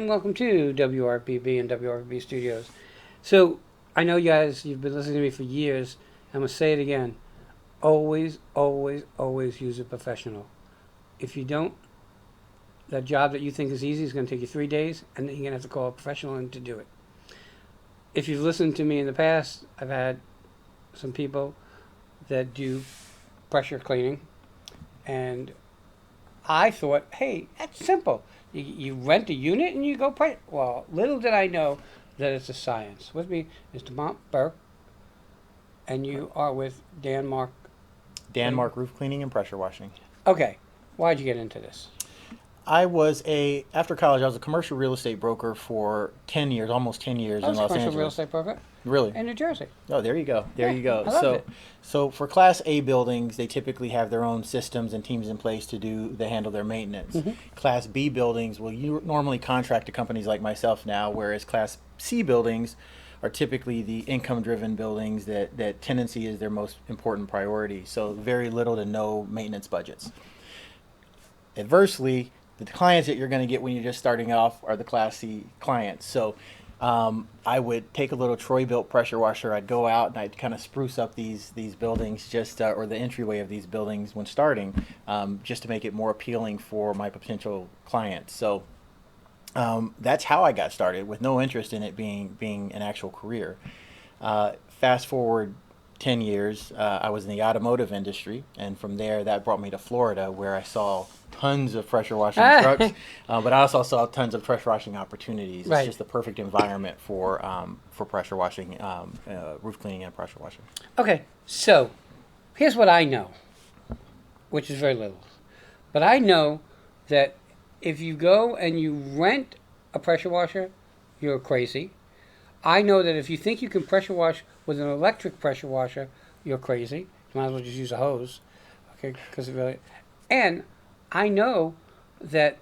and welcome to WRPB and WRPB Studios. So, I know you guys, you've been listening to me for years. I'm going to say it again. Always, always, always use a professional. If you don't, that job that you think is easy is going to take you 3 days, and then you're going to have to call a professional in to do it. If you've listened to me in the past, I've had some people that do pressure cleaning, and I thought, hey, that's simple. You rent a unit and you go pressure. Well, little did I know that it's a science. With me is Mont Burke, and you are with Danmark. Danmark Roof Cleaning and Pressure Washing. Okay, why'd you get into this? After college, I was a commercial real estate broker for 10 years, almost 10 years I was in a Los commercial Angeles. real estate broker Really? in New Jersey. Oh, there you go. There Yeah, you go. I loved it. So for Class A buildings, they typically have their own systems and teams in place to handle their maintenance. Mm-hmm. Class B buildings, well, you normally contract to companies like myself now, whereas Class C buildings are typically the income-driven buildings that tenancy is their most important priority. So very little to no maintenance budgets. Adversely, the clients that you're going to get when you're just starting off are the Class C clients. So I would take a little Troy-built pressure washer. I'd go out and I'd kind of spruce up these buildings, or the entryway of these buildings when starting, just to make it more appealing for my potential clients. So that's how I got started, with no interest in it being an actual career. Fast forward 10 years, I was in the automotive industry, and from there that brought me to Florida, where I saw tons of pressure washing trucks, but I also saw tons of pressure washing opportunities. Right. It's just the perfect environment for pressure washing, roof cleaning and pressure washing. Okay, so here's what I know, which is very little. But I know that if you go and you rent a pressure washer, you're crazy. I know that if you think you can pressure wash with an electric pressure washer, you're crazy. You might as well just use a hose, okay? Because it really. And I know that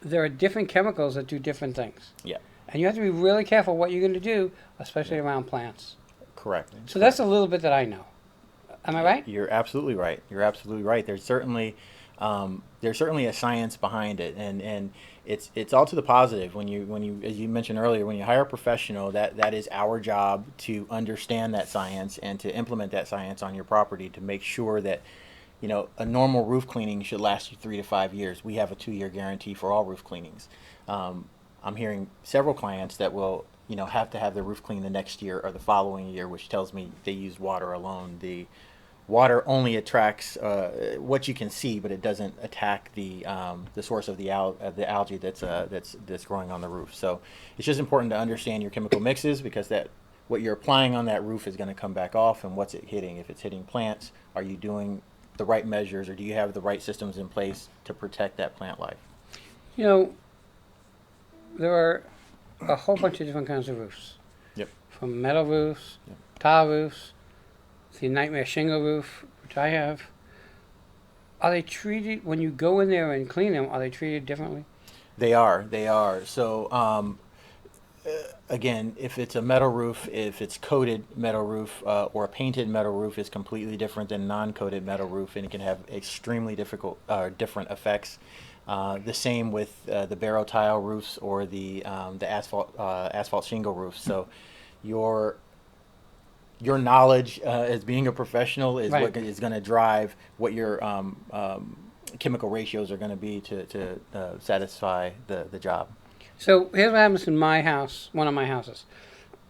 there are different chemicals that do different things. Yeah. And you have to be really careful what you're going to do, especially around plants. Correct. So that's a little bit that I know. Am I right? You're absolutely right. You're absolutely right. There's certainly a science behind it, and it's all to the positive. When you as you mentioned earlier, when you hire a professional, that is our job, to understand that science and to implement that science on your property to make sure that, a normal roof cleaning should last you 3 to 5 years. We have a 2-year guarantee for all roof cleanings. I'm hearing several clients that will, have to have their roof cleaned the next year or the following year, which tells me they use water alone. The water only attracts what you can see, but it doesn't attack the source of the algae that's growing on the roof. So it's just important to understand your chemical mixes, because what you're applying on that roof is going to come back off, and what's it hitting. If it's hitting plants, are you doing the right measures, or do you have the right systems in place to protect that plant life? There are a whole bunch of different kinds of roofs. Yep. From metal roofs, Yep. tile roofs, the nightmare shingle roof, which I have. Are they treated, when you go in there and clean them, are they treated differently? They are. So again, if it's a metal roof, if it's coated metal roof or a painted metal roof, is completely different than non-coated metal roof, and it can have extremely different effects. The same with the barrow tile roofs or the asphalt shingle roofs. So your knowledge as being a professional is Right. what is going to drive what your chemical ratios are going to be to satisfy the job. So here's what happens in my house, one of my houses.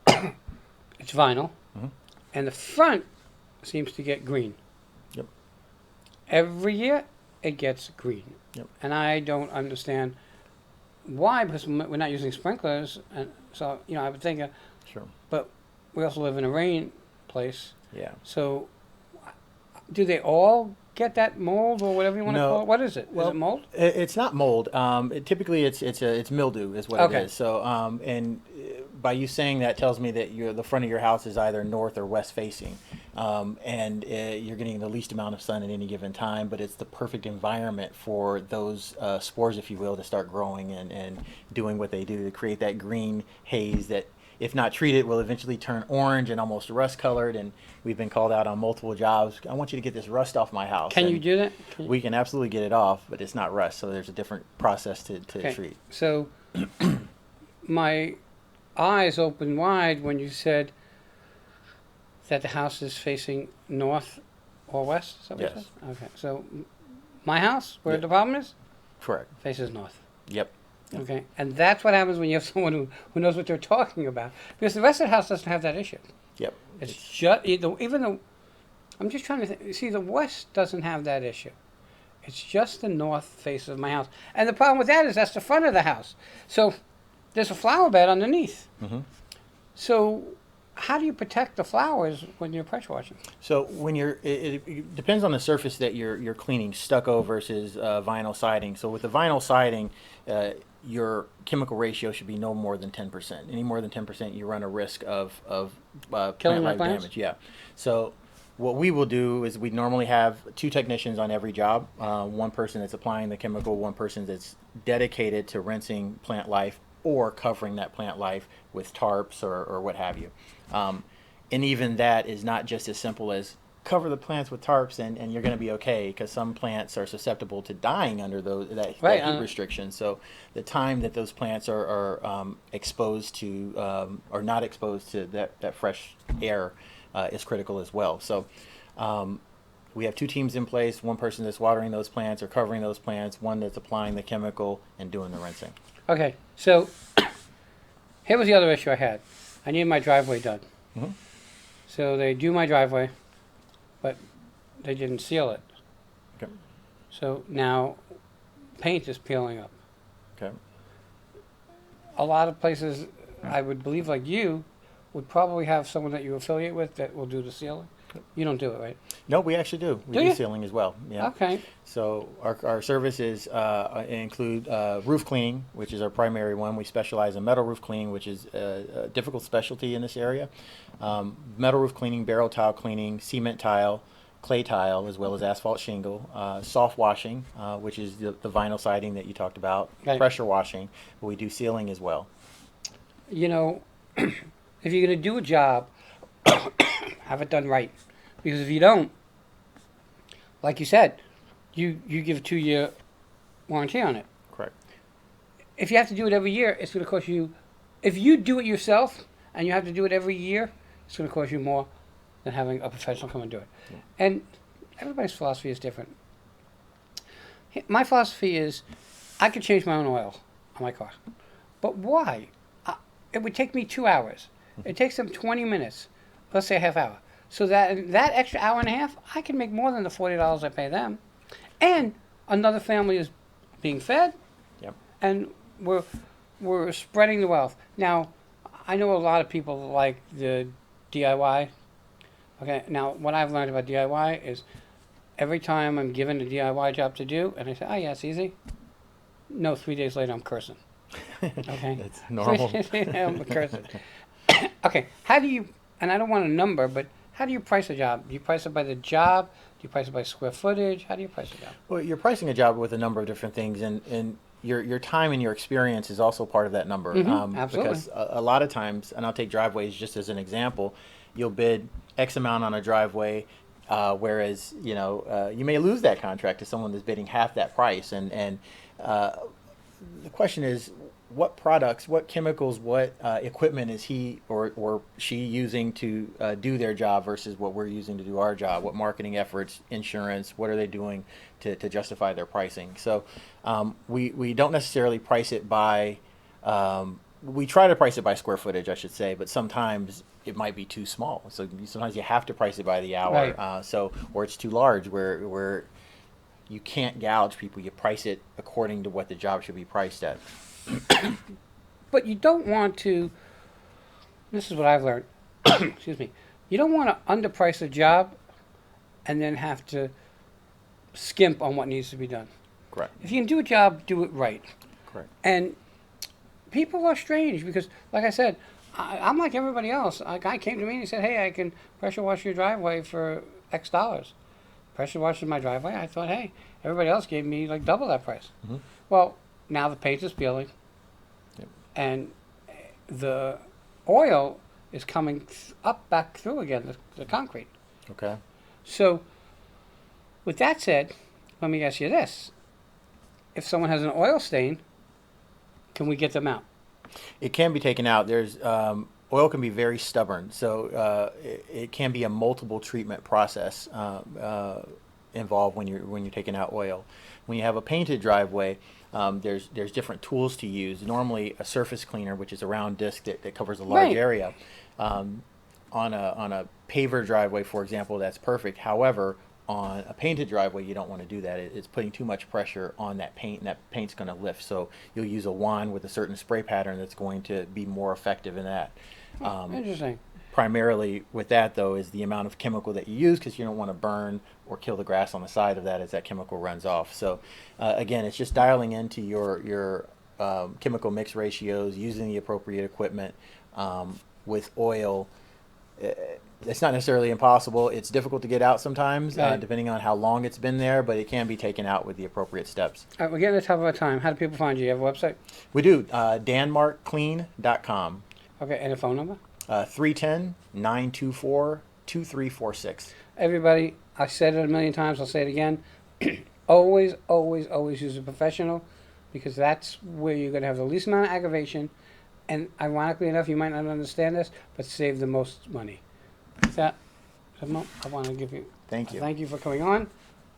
It's vinyl, Mhm. and the front seems to get green. Yep. Every year it gets green. Yep. And I don't understand why, because we're not using sprinklers, and so, I would think, Sure. but we also live in a rain place. Yeah. So do they all get that mold, or whatever you want to No. call it? What is it? Well, Is it mold? It's not mold. Typically, it's mildew is what Okay. it is. So, by you saying that tells me that the front of your house is either north or west facing, and you're getting the least amount of sun at any given time. But it's the perfect environment for those spores, if you will, to start growing and doing what they do to create that green haze that, if not treated, will eventually turn orange and almost rust colored. And we've been called out on multiple jobs. I want you to get this rust off my house. Can you And do that? we can absolutely get it off, but it's not rust, so there's a different process to Okay. treat. So my eyes opened wide when you said that the house is facing north or west. Is that what you Yes. said? Okay. So my house, where Yep. the problem is, Correct. faces north. Yep. Yep. Okay. And that's what happens when you have someone who knows what they're talking about. Because the rest of the house doesn't have that issue. Yep. It's just, even though, I'm just trying to think, see, the west doesn't have that issue. It's just the north face of my house. And the problem with that is that's the front of the house. So there's a flower bed underneath. Mm-hmm. So how do you protect the flowers when you're pressure washing? So when it depends on the surface that you're cleaning, stucco versus vinyl siding. So with the vinyl siding, your chemical ratio should be no more than 10%. Any more than 10%, you run a risk of Killing plant my life plants? damage. Yeah. So what we will do is we normally have 2 technicians on every job. One person that's applying the chemical, one person that's dedicated to rinsing plant life or covering that plant life with tarps or what have you. And even that is not just as simple as cover the plants with tarps and you're going to be okay, because some plants are susceptible to dying under that heat restriction. So the time that those plants are exposed to or not exposed to that fresh air is critical as well. So we have 2 teams in place, one person that's watering those plants or covering those plants, one that's applying the chemical and doing the rinsing. Okay, so here was the other issue I had. I needed my driveway done. Mm-hmm. So they do my driveway, but they didn't seal it. Okay. So now paint is peeling up. Okay. A lot of places, I would believe like you, would probably have someone that you affiliate with that will do the sealing. You don't do it, right? No, we actually do. We Do do you? sealing as well. Yeah. Okay. So our services include roof cleaning, which is our primary one. We specialize in metal roof cleaning, which is a difficult specialty in this area. Metal roof cleaning, barrel tile cleaning, cement tile, clay tile, as well as asphalt shingle, soft washing, which is the vinyl siding that you talked about, Right. pressure washing, but we do sealing as well. You know, if you're going to do a job, have it done right. Because if you don't, like you said, you give a 2-year warranty on it. Correct. If you have to do it every year, it's going to cost you. If you do it yourself and you have to do it every year, it's going to cost you more than having a professional come and do it. Yeah. And everybody's philosophy is different. My philosophy is, I could change my own oil on my car, but why? It would take me 2 hours. It takes them 20 minutes, let's say a half hour. So that extra hour and a half, I can make more than the $40 I pay them, and another family is being fed. Yep. And we're spreading the wealth. Now, I know a lot of people like the DIY. Okay, now what I've learned about DIY is every time I'm given a DIY job to do, and I say, oh yeah, it's easy. No, 3 days later I'm cursing. Okay. That's normal. I'm cursing. Okay, how do you, and I don't want a number, but how do you price a job? Do you price it by the job? Do you price it by square footage? How do you price a job? Well, you're pricing a job with a number of different things, and your time and your experience is also part of that number. Absolutely. Because a lot of times, and I'll take driveways just as an example, you'll bid X amount on a driveway, whereas you may lose that contract to someone that's bidding half that price. And the question is, what products, what chemicals, what equipment is he or she using to do their job versus what we're using to do our job? What marketing efforts, insurance, what are they doing to justify their pricing? So we don't necessarily price it by, we try to price it by square footage, I should say, but sometimes it might be too small. So sometimes you have to price it by the hour. Right. Or it's too large where you can't gouge people. You price it according to what the job should be priced at. But you don't want to, this is what I've learned, excuse me, you don't want to underprice a job and then have to skimp on what needs to be done. Correct. If you can do a job, do it right. Correct. And people are strange because, like I said, I'm like everybody else. A guy came to me and he said, hey, I can pressure wash your driveway for X dollars. Pressure washing my driveway, I thought, hey, everybody else gave me like double that price. Mm-hmm. Well, now the paint is peeling. Yep. And the oil is coming back through again, the concrete. Okay. So, with that said, let me ask you this. If someone has an oil stain, can we get them out? It can be taken out. There's oil can be very stubborn, so it can be a multiple treatment process involved when you're taking out oil. When you have a painted driveway, there's different tools to use. Normally, a surface cleaner, which is a round disc that covers a large Right. area. On a paver driveway, for example, that's perfect. However, on a painted driveway, you don't want to do that. It's putting too much pressure on that paint, and that paint's going to lift. So you'll use a wand with a certain spray pattern that's going to be more effective in that. Interesting. Primarily with that, though, is the amount of chemical that you use, because you don't want to burn or kill the grass on the side of that as that chemical runs off. So again, it's just dialing into your chemical mix ratios, using the appropriate equipment. With oil, it's not necessarily impossible. It's difficult to get out sometimes, Right. depending on how long it's been there, but it can be taken out with the appropriate steps. All right, we're getting to the top of our time. How do people find you? You have a website? We do. DanmarkClean.com. Okay, and a phone number? 310-924-2346. Everybody, I said it a million times, I'll say it again. Always, always, always use a professional, because that's where you're going to have the least amount of aggravation. And ironically enough, you might not understand this, but save the most money. With that, I want to give you Thank you. thank you for coming on.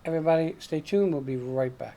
Everybody, stay tuned. We'll be right back.